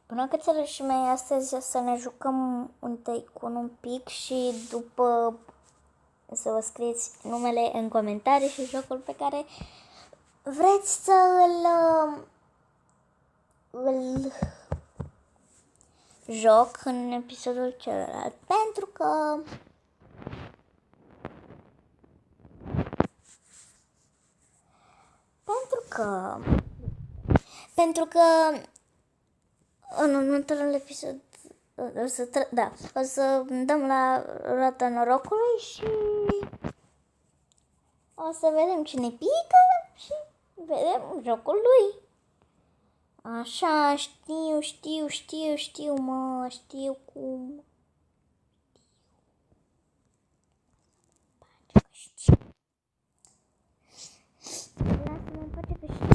Bună cățelușii mei, astăzi o să ne jucăm un Tycoon un pic și după să vă scrieți numele în comentarii și jocul pe care vreți să îl joc în episodul celălalt. Pentru că în următorul episod o să dăm la roata norocului și o să vedem cine pică și vedem jocul lui. Așa, știu cum. Lasă-mă în pace că știu.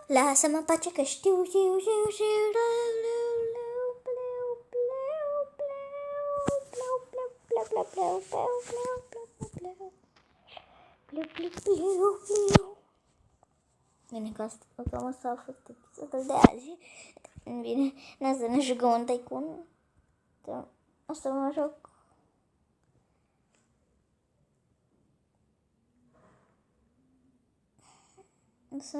Lasă-mă în pace că știu. Bine că cam asta a fost episodul de azi. Bine, n-o să ne jucăm un Tycoon. O să mă joc. O să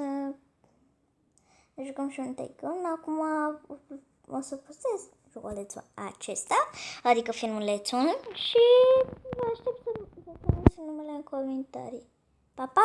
ne jucăm și un Tycoon. Acum o să postez joculețul acesta, adică filmulețul, și vă aștept să vă numele în comentarii. Pa, pa!